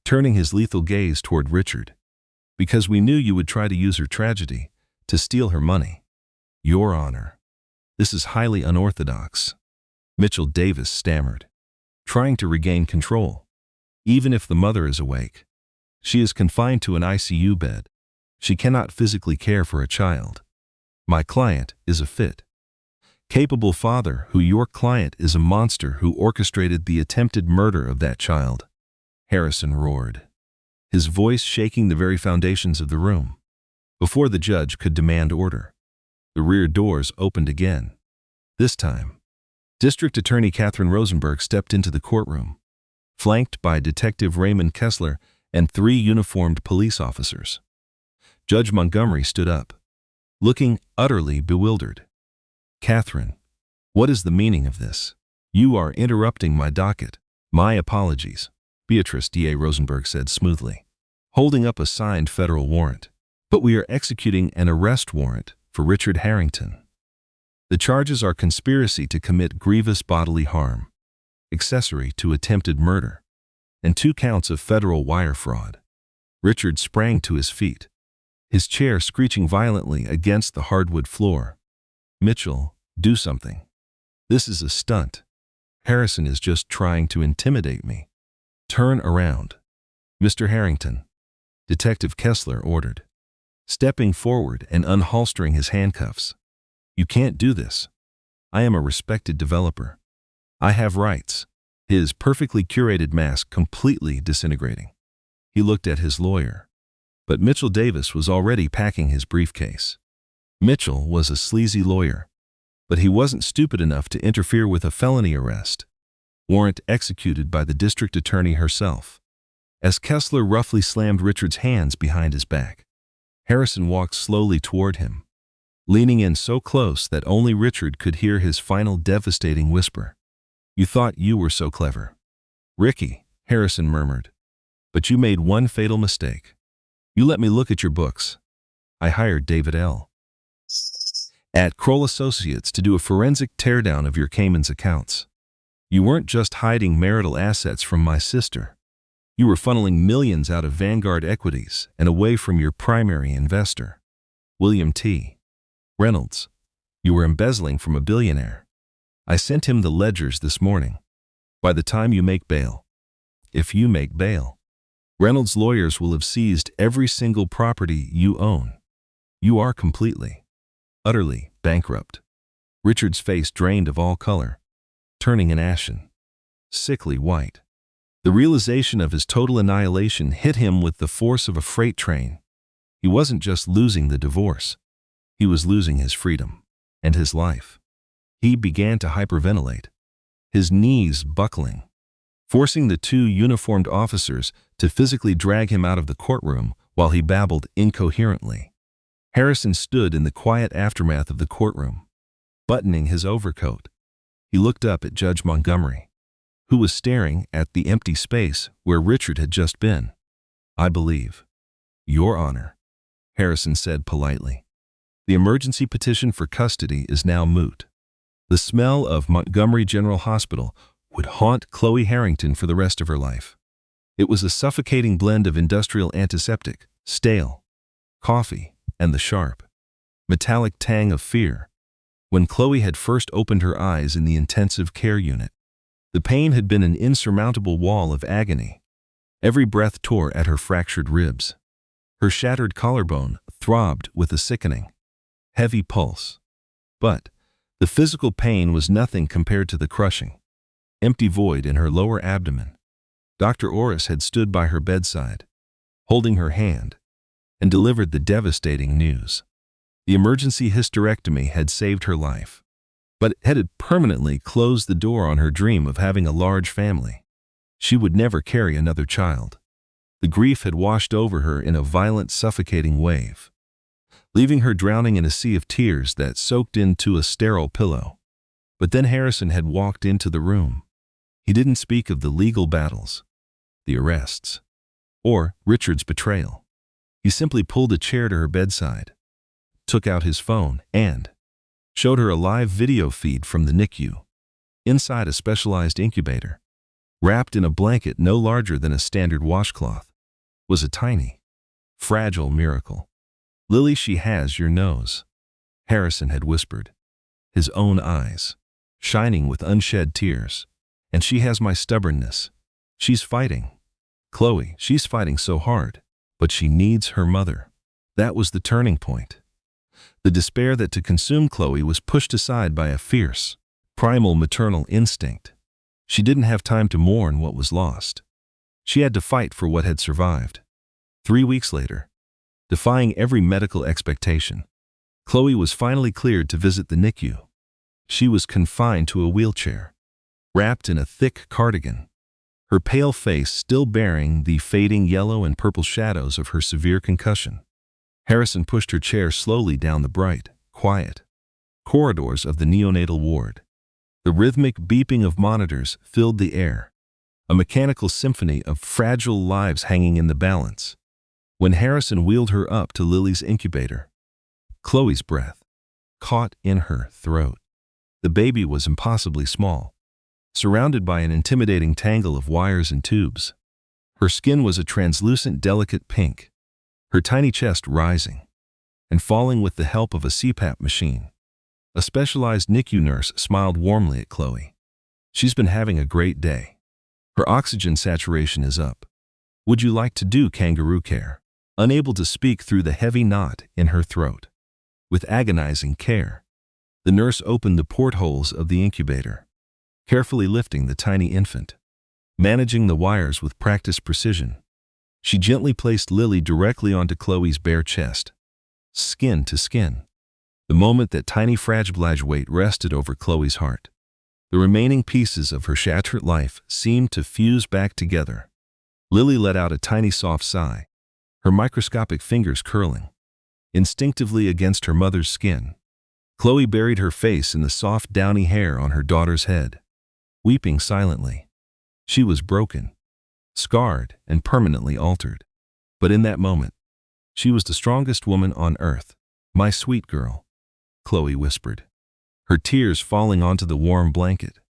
turning his lethal gaze toward Richard. Because we knew you would try to use her tragedy to steal her money. Your Honor, this is highly unorthodox. Mitchell Davis stammered, trying to regain control. Even if the mother is awake, she is confined to an ICU bed. She cannot physically care for a child. My client is a fit, capable father who your client is a monster who orchestrated the attempted murder of that child. Harrison roared, his voice shaking the very foundations of the room. Before the judge could demand order, the rear doors opened again. This time, District Attorney Catherine Rosenberg stepped into the courtroom, flanked by Detective Raymond Kessler and 3 uniformed police officers. Judge Montgomery stood up, looking utterly bewildered. Catherine, what is the meaning of this? You are interrupting my docket. My apologies, Beatrice D.A. Rosenberg said smoothly, holding up a signed federal warrant. But we are executing an arrest warrant for Richard Harrington. The charges are conspiracy to commit grievous bodily harm, accessory to attempted murder, and 2 counts of federal wire fraud. Richard sprang to his feet, his chair screeching violently against the hardwood floor. Mitchell, do something. This is a stunt. Harrison is just trying to intimidate me. Turn around. Mr. Harrington, Detective Kessler ordered, stepping forward and unholstering his handcuffs. You can't do this. I am a respected developer. I have rights. His perfectly curated mask completely disintegrating. He looked at his lawyer, but Mitchell Davis was already packing his briefcase. Mitchell was a sleazy lawyer, but he wasn't stupid enough to interfere with a felony arrest warrant executed by the district attorney herself. As Kessler roughly slammed Richard's hands behind his back, Harrison walked slowly toward him, leaning in so close that only Richard could hear his final devastating whisper. You thought you were so clever, Ricky, Harrison murmured, but you made one fatal mistake. You let me look at your books. I hired David L. at Kroll Associates to do a forensic teardown of your Cayman's accounts. You weren't just hiding marital assets from my sister. You were funneling millions out of Vanguard equities and away from your primary investor, William T. Reynolds. You were embezzling from a billionaire. I sent him the ledgers this morning. By the time you make bail, if you make bail, Reynolds' lawyers will have seized every single property you own. You are completely, utterly bankrupt. Richard's face drained of all color, turning an ashen, sickly white. The realization of his total annihilation hit him with the force of a freight train. He wasn't just losing the divorce. He was losing his freedom and his life. He began to hyperventilate, his knees buckling, forcing the 2 uniformed officers to physically drag him out of the courtroom while he babbled incoherently. Harrison stood in the quiet aftermath of the courtroom, buttoning his overcoat. He looked up at Judge Montgomery, who was staring at the empty space where Richard had just been. I believe, Your Honor, Harrison said politely. The emergency petition for custody is now moot. The smell of Montgomery General Hospital would haunt Chloe Harrington for the rest of her life. It was a suffocating blend of industrial antiseptic, stale, coffee, and the sharp, metallic tang of fear. When Chloe had first opened her eyes in the intensive care unit, the pain had been an insurmountable wall of agony. Every breath tore at her fractured ribs. Her shattered collarbone throbbed with a sickening, heavy pulse. But the physical pain was nothing compared to the crushing, empty void in her lower abdomen. Dr. Orris had stood by her bedside, holding her hand, and delivered the devastating news. The emergency hysterectomy had saved her life, but it had permanently closed the door on her dream of having a large family. She would never carry another child. The grief had washed over her in a violent, suffocating wave, leaving her drowning in a sea of tears that soaked into a sterile pillow. But then Harrison had walked into the room. He didn't speak of the legal battles, the arrests, or Richard's betrayal. He simply pulled a chair to her bedside, took out his phone, and showed her a live video feed from the NICU. Inside a specialized incubator, wrapped in a blanket no larger than a standard washcloth, was a tiny, fragile miracle. "Lily, she has your nose," Harrison had whispered, his own eyes shining with unshed tears. "And she has my stubbornness. She's fighting. Chloe, she's fighting so hard, but she needs her mother." That was the turning point. The despair that to consume Chloe was pushed aside by a fierce, primal maternal instinct. She didn't have time to mourn what was lost. She had to fight for what had survived. 3 weeks later, defying every medical expectation, Chloe was finally cleared to visit the NICU. She was confined to a wheelchair, wrapped in a thick cardigan, her pale face still bearing the fading yellow and purple shadows of her severe concussion. Harrison pushed her chair slowly down the bright, quiet corridors of the neonatal ward. The rhythmic beeping of monitors filled the air, a mechanical symphony of fragile lives hanging in the balance. When Harrison wheeled her up to Lily's incubator, Chloe's breath caught in her throat. The baby was impossibly small, surrounded by an intimidating tangle of wires and tubes. Her skin was a translucent, delicate pink, her tiny chest rising and falling with the help of a CPAP machine. A specialized NICU nurse smiled warmly at Chloe. "She's been having a great day. Her oxygen saturation is up. Would you like to do kangaroo care?" Unable to speak through the heavy knot in her throat, with agonizing care, the nurse opened the portholes of the incubator, carefully lifting the tiny infant. Managing the wires with practiced precision, she gently placed Lily directly onto Chloe's bare chest, skin to skin. The moment that tiny fragile weight rested over Chloe's heart, the remaining pieces of her shattered life seemed to fuse back together. Lily let out a tiny soft sigh, her microscopic fingers curling instinctively against her mother's skin. Chloe buried her face in the soft, downy hair on her daughter's head, weeping silently. She was broken, scarred, and permanently altered. But in that moment, she was the strongest woman on earth. "My sweet girl," Chloe whispered, her tears falling onto the warm blanket.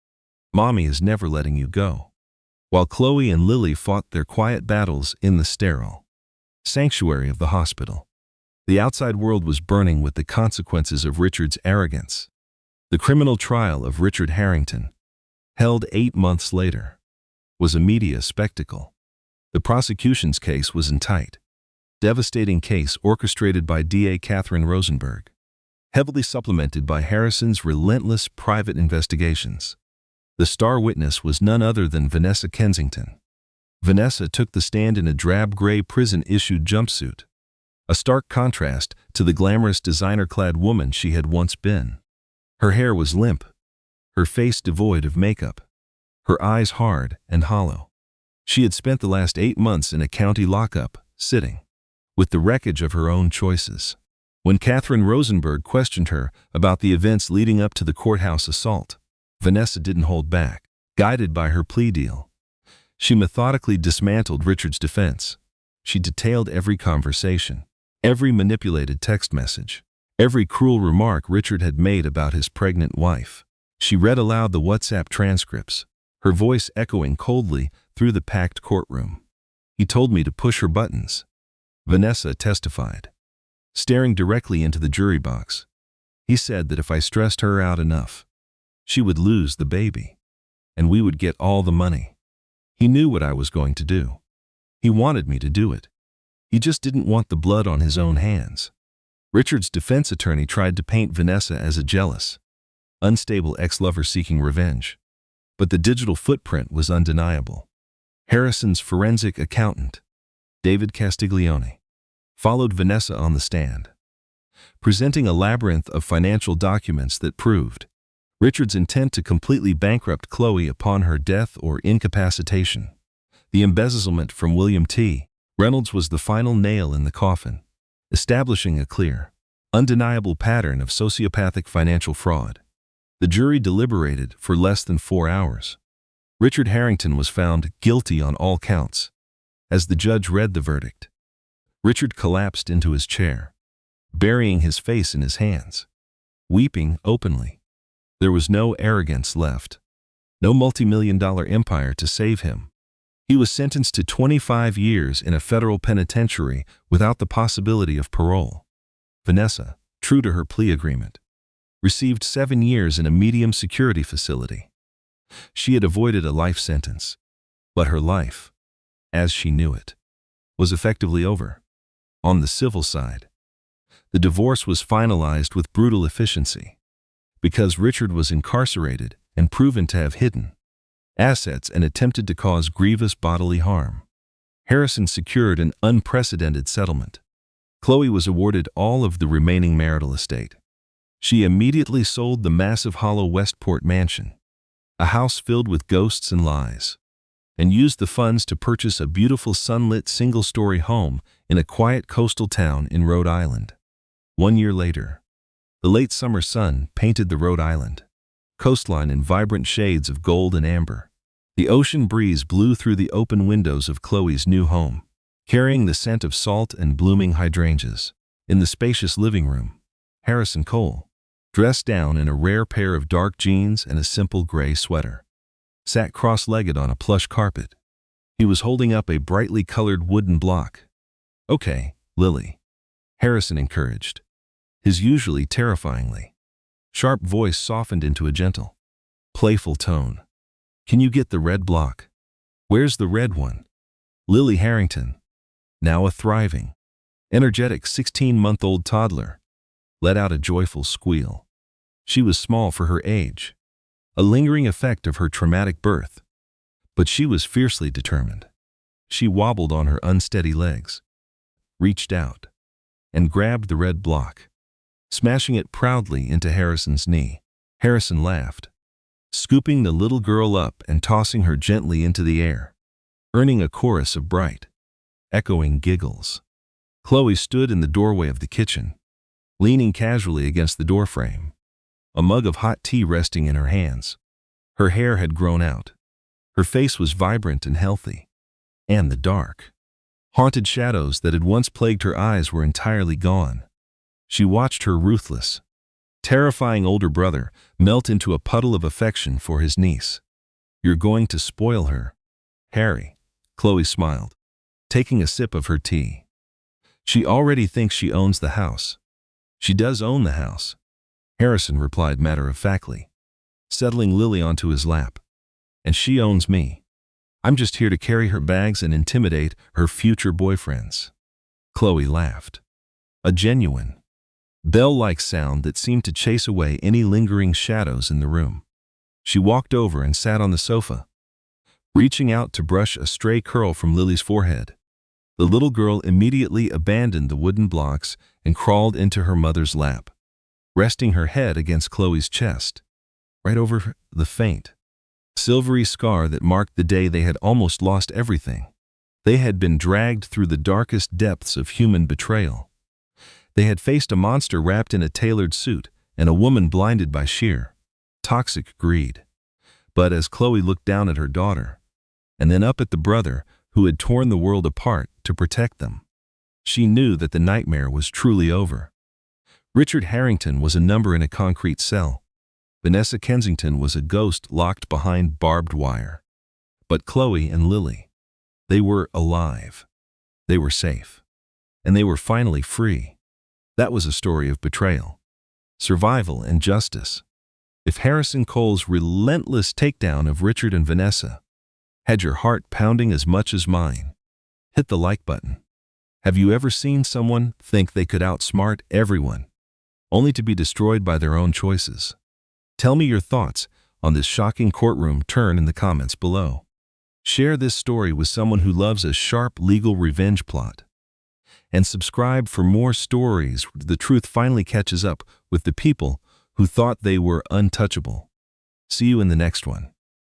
"Mommy is never letting you go." While Chloe and Lily fought their quiet battles in the sterile sanctuary of the hospital, the outside world was burning with the consequences of Richard's arrogance. The criminal trial of Richard Harrington, held 8 months later, was a media spectacle. The prosecution's case was a tight, devastating case orchestrated by DA Catherine Rosenberg, heavily supplemented by Harrison's relentless private investigations. The star witness was none other than Vanessa Kensington. Vanessa took the stand in a drab gray prison-issued jumpsuit, a stark contrast to the glamorous designer-clad woman she had once been. Her hair was limp, her face devoid of makeup, her eyes hard and hollow. She had spent the last 8 months in a county lockup, sitting with the wreckage of her own choices. When Catherine Rosenberg questioned her about the events leading up to the courthouse assault, Vanessa didn't hold back. Guided by her plea deal, she methodically dismantled Richard's defense. She detailed every conversation, every manipulated text message, Every cruel remark Richard had made about his pregnant wife. She read aloud the WhatsApp transcripts, her voice echoing coldly through the packed courtroom. He told me to push her buttons, Vanessa testified, staring directly into the jury box. He said that if I stressed her out enough, she would lose the baby, and we would get all the money. He knew what I was going to do. He wanted me to do it. He just didn't want the blood on his own hands. Richard's defense attorney tried to paint Vanessa as a jealous, unstable ex-lover seeking revenge. But the digital footprint was undeniable. Harrison's forensic accountant, David Castiglione, followed Vanessa on the stand, presenting a labyrinth of financial documents that proved Richard's intent to completely bankrupt Chloe upon her death or incapacitation. The embezzlement from William T. Reynolds was the final nail in the coffin, establishing a clear, undeniable pattern of sociopathic financial fraud. The jury deliberated for less than 4 hours. Richard Harrington was found guilty on all counts. As the judge read the verdict, Richard collapsed into his chair, burying his face in his hands, weeping openly. There was no arrogance left, no multi-million-dollar empire to save him. He was sentenced to 25 years in a federal penitentiary without the possibility of parole. Vanessa, true to her plea agreement, received 7 years in a medium security facility. She had avoided a life sentence, but her life, as she knew it, was effectively over. On the civil side, the divorce was finalized with brutal efficiency. Because Richard was incarcerated and proven to have hidden assets and attempted to cause grievous bodily harm, Harrison secured an unprecedented settlement. Chloe was awarded all of the remaining marital estate. She immediately sold the massive hollow Westport mansion, a house filled with ghosts and lies, and used the funds to purchase a beautiful sunlit single-story home in a quiet coastal town in Rhode Island. 1 year later, the late summer sun painted the Rhode Island coastline in vibrant shades of gold and amber. The ocean breeze blew through the open windows of Chloe's new home, carrying the scent of salt and blooming hydrangeas. In the spacious living room, Harrison Cole, dressed down in a rare pair of dark jeans and a simple gray sweater, sat cross-legged on a plush carpet. He was holding up a brightly colored wooden block. "Okay, Lily," Harrison encouraged, his usually terrifyingly sharp voice softened into a gentle, playful tone. "Can you get the red block?" "Where's the red one?" Lily Harrington, now a thriving, energetic 16-month-old toddler, let out a joyful squeal. She was small for her age, a lingering effect of her traumatic birth, but she was fiercely determined. She wobbled on her unsteady legs, reached out, and grabbed the red block, smashing it proudly into Harrison's knee. Harrison laughed, scooping the little girl up and tossing her gently into the air, earning a chorus of bright, echoing giggles. Chloe stood in the doorway of the kitchen, leaning casually against the doorframe, a mug of hot tea resting in her hands. Her hair had grown out. Her face was vibrant and healthy, and the dark, haunted shadows that had once plagued her eyes were entirely gone. She watched her ruthless, terrifying older brother melt into a puddle of affection for his niece. "You're going to spoil her, Harry," Chloe smiled, taking a sip of her tea. "She already thinks she owns the house." "She does own the house," Harrison replied matter-of-factly, settling Lily onto his lap. "And she owns me. I'm just here to carry her bags and intimidate her future boyfriends." Chloe laughed, a genuine, bell-like sound that seemed to chase away any lingering shadows in the room. She walked over and sat on the sofa, reaching out to brush a stray curl from Lily's forehead. The little girl immediately abandoned the wooden blocks and crawled into her mother's lap, resting her head against Chloe's chest, right over the faint, silvery scar that marked the day they had almost lost everything. They had been dragged through the darkest depths of human betrayal. They had faced a monster wrapped in a tailored suit and a woman blinded by sheer, toxic greed. But as Chloe looked down at her daughter, and then up at the brother who had torn the world apart to protect them, she knew that the nightmare was truly over. Richard Harrington was a number in a concrete cell. Vanessa Kensington was a ghost locked behind barbed wire. But Chloe and Lily, they were alive. They were safe. And they were finally free. That was a story of betrayal, survival, and justice. If Harrison Cole's relentless takedown of Richard and Vanessa had your heart pounding as much as mine, hit the like button. Have you ever seen someone think they could outsmart everyone, only to be destroyed by their own choices? Tell me your thoughts on this shocking courtroom turn in the comments below. Share this story with someone who loves a sharp legal revenge plot. And subscribe for more stories where the truth finally catches up with the people who thought they were untouchable. See you in the next one.